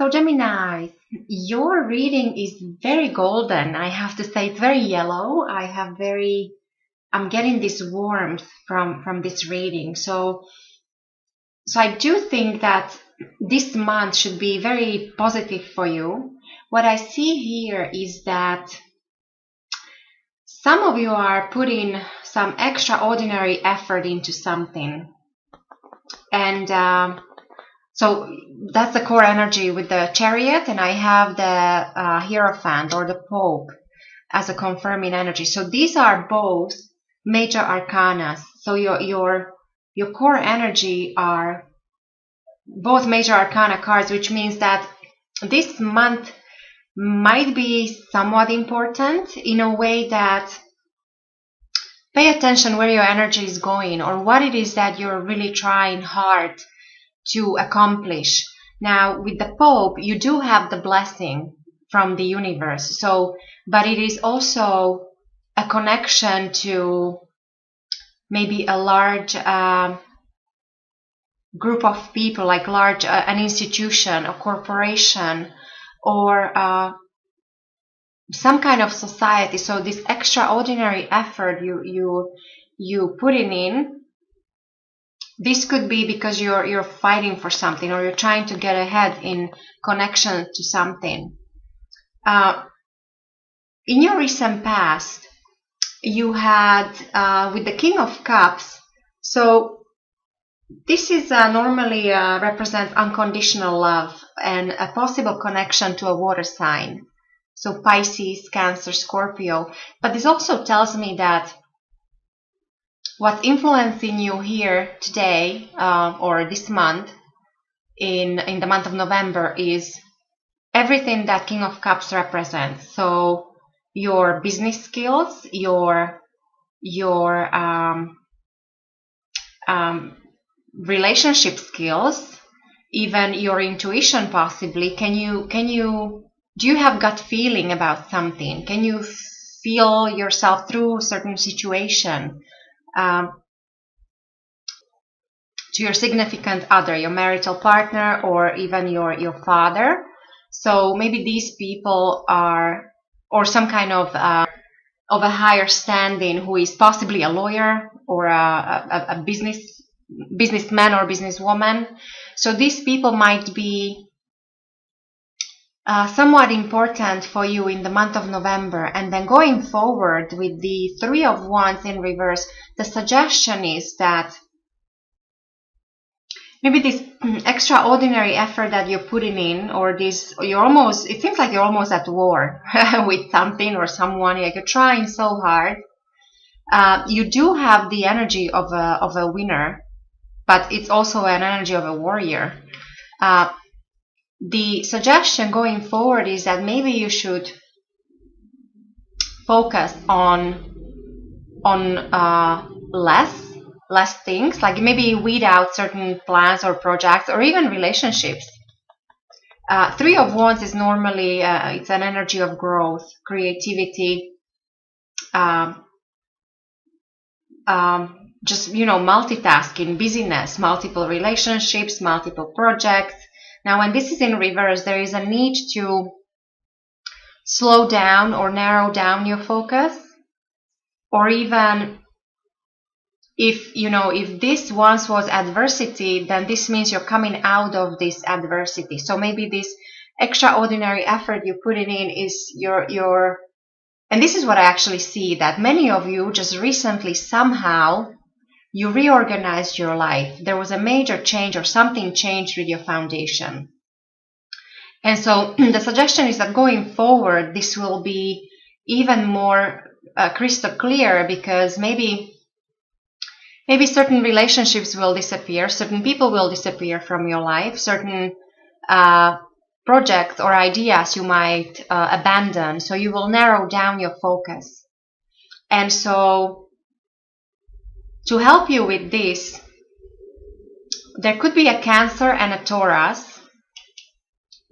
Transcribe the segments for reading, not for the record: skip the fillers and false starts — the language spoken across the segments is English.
So Gemini, your reading is very golden. I have to say it's very yellow. I'm getting this warmth from this reading. So I do think that this month should be very positive for you. What I see here is that some of you are putting some extraordinary effort into something. And so that's the core energy with the Chariot, and I have the Hierophant or the Pope as a confirming energy. So these are both major arcana. So your core energy are both major arcana cards, which means that this month might be somewhat important in a way that pay attention where your energy is going or what it is that you're really trying hard to accomplish. Now, with the Pope, you do have the blessing from the universe. But it is also a connection to maybe a large group of people, like an institution, a corporation, or some kind of society. So this extraordinary effort you putting in, this could be because you're fighting for something or you're trying to get ahead in connection to something. In your recent past, you had with the King of Cups. So this is normally represents unconditional love and a possible connection to a water sign. So Pisces, Cancer, Scorpio. But this also tells me that what's influencing you here today or this month, in the month of November, is everything that King of Cups represents. So your business skills, your relationship skills, even your intuition possibly. Do you have gut feeling about something? Can you feel yourself through a certain situation? To your significant other, your marital partner, or even your father. So maybe these people are, or some kind of a higher standing, who is possibly a lawyer or a businessman or businesswoman. So these people might be somewhat important for you in the month of November. And then going forward with the Three of Wands in reverse, the suggestion is that maybe this extraordinary effort that you're putting in, or it seems like you're almost at war with something or someone, like you're trying so hard. You do have the energy of a winner, but it's also an energy of a warrior. The suggestion going forward is that maybe you should focus on less things, like maybe weed out certain plans or projects or even relationships. Three of Wands is normally it's an energy of growth, creativity, just multitasking, busyness, multiple relationships, multiple projects. Now when this is in reverse, there is a need to slow down or narrow down your focus, or even if this once was adversity, then this means you're coming out of this adversity. So maybe this extraordinary effort you're putting in is and this is what I actually see, that many of you just recently somehow you reorganized your life. There was a major change or something changed with your foundation. And so the suggestion is that going forward, this will be even more crystal clear, because maybe certain relationships will disappear, certain people will disappear from your life, certain projects or ideas you might abandon. So you will narrow down your focus. And so to help you with this, there could be a Cancer and a Taurus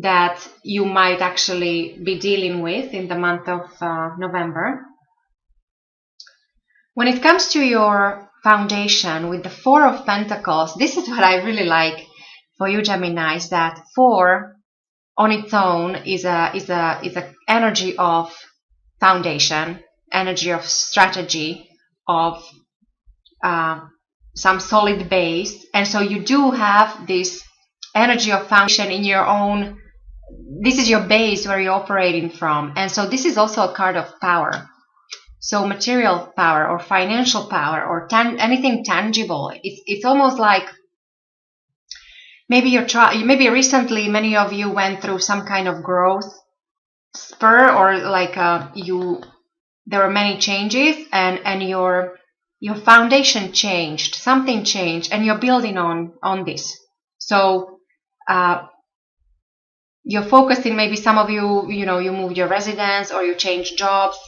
that you might actually be dealing with in the month of November. When it comes to your foundation with the Four of Pentacles, this is what I really like for you, Gemini, is that 4 on its own is a energy of foundation, energy of strategy, of some solid base. And so you do have this energy of foundation in your own. This is your base where you're operating from. And so this is also a card of power. So material power or financial power or anything tangible. It's almost like maybe maybe recently many of you went through some kind of growth spur, or like there were many changes, and your foundation changed, something changed, and you're building on this. So you're focusing, maybe some of you, you moved your residence or you changed jobs,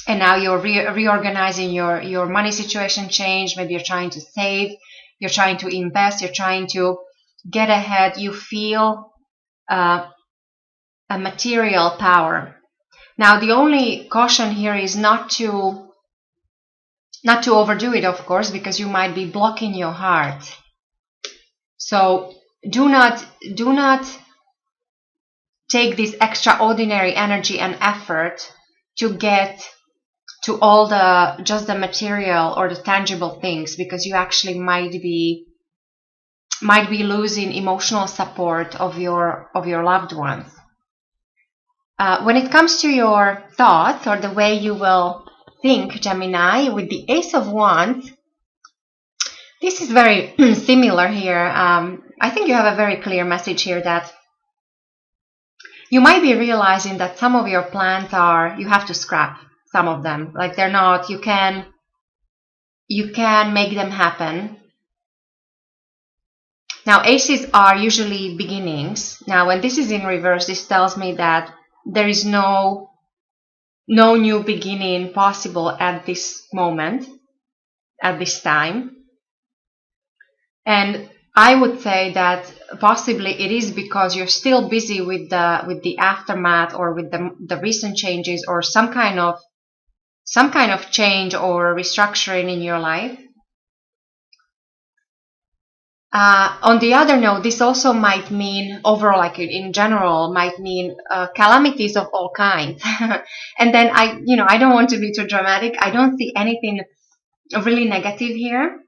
and now you're reorganizing your money situation changed. Maybe you're trying to save, you're trying to invest, you're trying to get ahead. You feel a material power. Now, the only caution here is not to overdo it, of course, because you might be blocking your heart. So do not take this extraordinary energy and effort to get to all just the material or the tangible things, because you actually might be losing emotional support of your loved ones. When it comes to your thoughts or the way you will think, Gemini, with the Ace of Wands, this is very similar here. I think you have a very clear message here that you might be realizing that some of your plans you have to scrap some of them. Like they're not, you can make them happen. Now, aces are usually beginnings. Now, when this is in reverse, this tells me that there is no new beginning possible at this moment, at this time. And I would say that possibly it is because you're still busy with the aftermath, or with the recent changes, or some kind of change or restructuring in your life. On the other note, this also might mean overall, like in general, might mean calamities of all kinds. And then I don't want to be too dramatic. I don't see anything really negative here.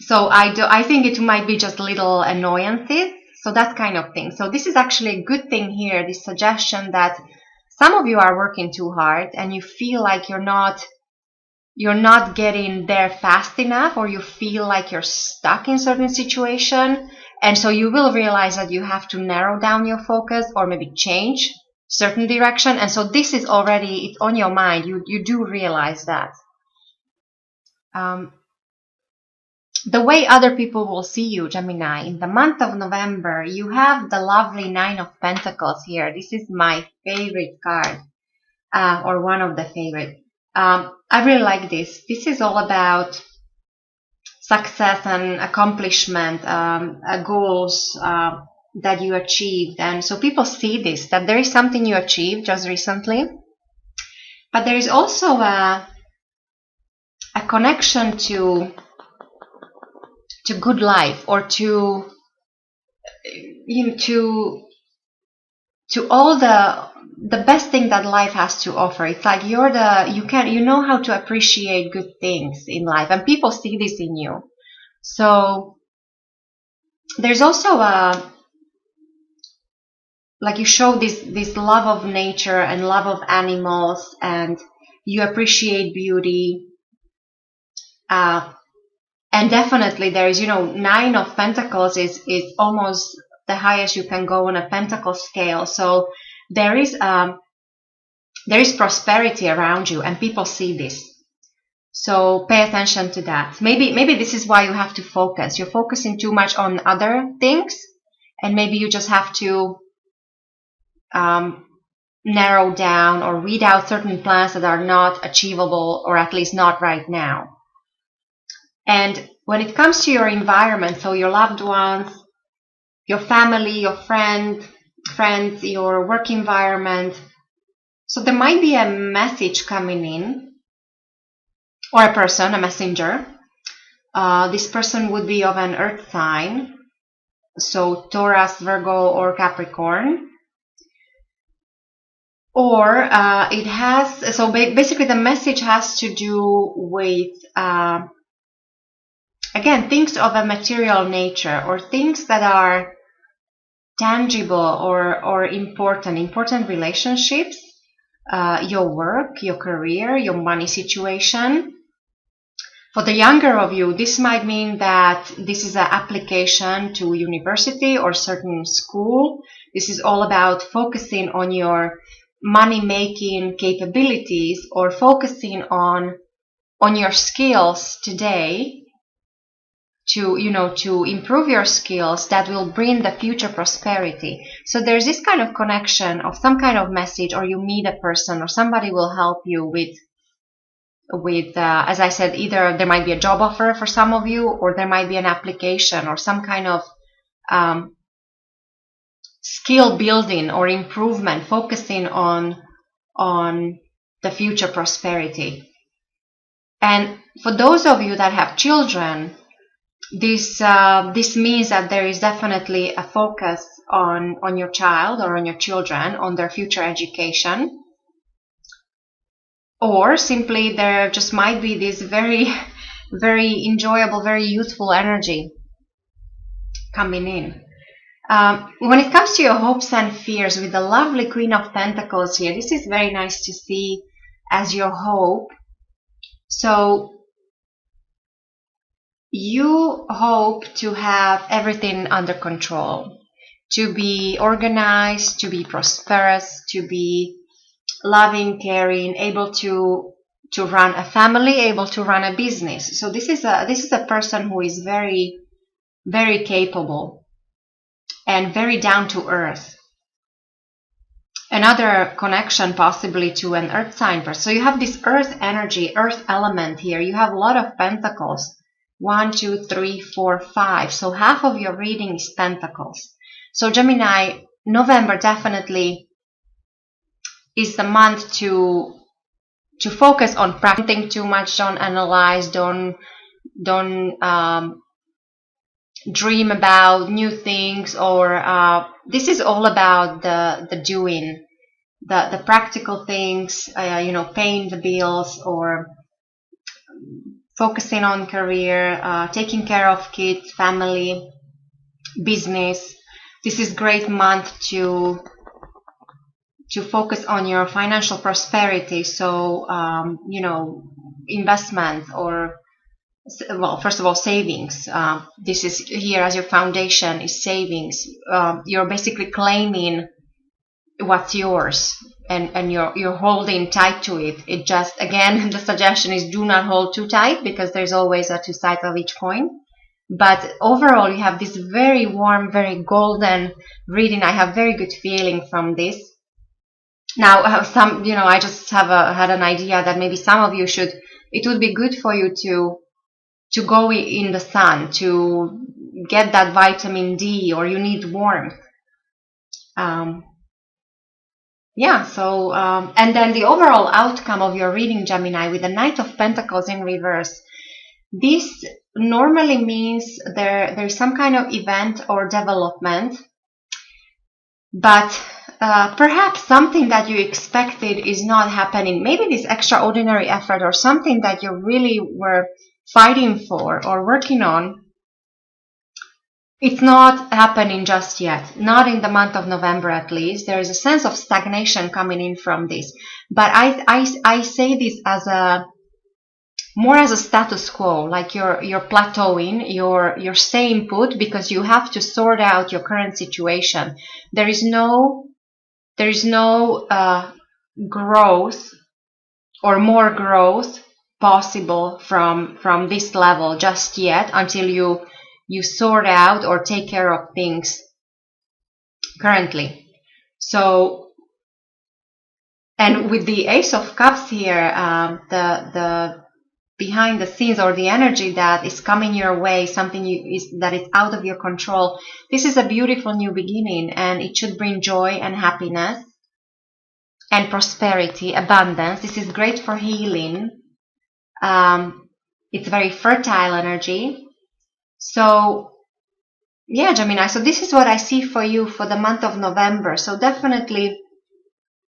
So I think it might be just little annoyances. So that kind of thing. So this is actually a good thing here. This suggestion that some of you are working too hard and you feel like you're not getting there fast enough, or you feel like you're stuck in certain situation, and so you will realize that you have to narrow down your focus or maybe change certain direction. And so this is already, it's on your mind. You do realize that. The way other people will see you, Gemini, in the month of November, you have the lovely Nine of Pentacles here. This is my favorite card, or one of the favorite. I really like this. This is all about success and accomplishment, goals that you achieved. And so people see this, that there is something you achieved just recently. But there is also a connection to good life, or to all the best thing that life has to offer. It's like you know how to appreciate good things in life, and people see this in you. So there's also like you show this love of nature and love of animals, and you appreciate beauty. And definitely there is, Nine of Pentacles is almost the highest you can go on a pentacle scale. So there is prosperity around you, and people see this. So pay attention to that. Maybe this is why you have to focus. You're focusing too much on other things, and maybe you just have to narrow down or weed out certain plans that are not achievable, or at least not right now. And when it comes to your environment, so your loved ones, your family, your friends, your work environment, so there might be a message coming in, or a person, a messenger. This person would be of an earth sign. so Taurus, Virgo, or Capricorn. Or it has, so basically the message has to do with, again, things of a material nature, or things that are tangible or important relationships, your work, your career, your money situation. For the younger of you, this might mean that this is an application to university or certain school. This is all about focusing on your money-making capabilities, or focusing on your skills today to improve your skills that will bring the future prosperity. So there's this kind of connection of some kind of message, or you meet a person or somebody will help you with as I said, either there might be a job offer for some of you, or there might be an application or some kind of skill building or improvement, focusing on the future prosperity. And for those of you that have children, this means that there is definitely a focus on your child or on your children, on their future education. Or simply there just might be this very, very enjoyable, very youthful energy coming in. When it comes to your hopes and fears, with the lovely Queen of Pentacles here, this is very nice to see as your hope. So you hope to have everything under control, to be organized, to be prosperous, to be loving, caring, able to run a family, able to run a business. So this is a person who is very, very capable and very down to earth. Another connection possibly to an earth sign person. So you have this earth energy, earth element here. You have a lot of pentacles. 1, 2, 3, 4, 5. So half of your reading is pentacles. So Gemini, November definitely is the month to focus on practicing too much. Don't analyze, don't dream about new things, or this is all about the doing, the practical things, paying the bills, or focusing on career, taking care of kids, family, business. This is great month to focus on your financial prosperity. So, investment, or, well, first of all, savings. This is here as your foundation is savings. You're basically claiming what's yours, and you're holding tight to it. It just, again, the suggestion is do not hold too tight, because there's always two sides of each coin. But overall, you have this very warm, very golden reading. I have very good feeling from this. Now, I just had an idea that maybe some of you it would be good for you to go in the sun, to get that vitamin D, or you need warmth. And then the overall outcome of your reading, Gemini, with the Knight of Pentacles in reverse, this normally means there's some kind of event or development, but perhaps something that you expected is not happening. Maybe this extraordinary effort, or something that you really were fighting for or working on, it's not happening just yet. Not in the month of November, at least. There is a sense of stagnation coming in from this. But I say this as more as a status quo, like you're plateauing, you're staying put, because you have to sort out your current situation. There is no growth or more growth possible from this level just yet, until you sort out or take care of things currently. So, and with the Ace of Cups here, the behind the scenes, or the energy that is coming your way, something that is out of your control. This is a beautiful new beginning, and it should bring joy and happiness and prosperity, abundance. This is great for healing. It's very fertile energy. So Yeah, Gemini. So this is what I see for you for the month of November. So definitely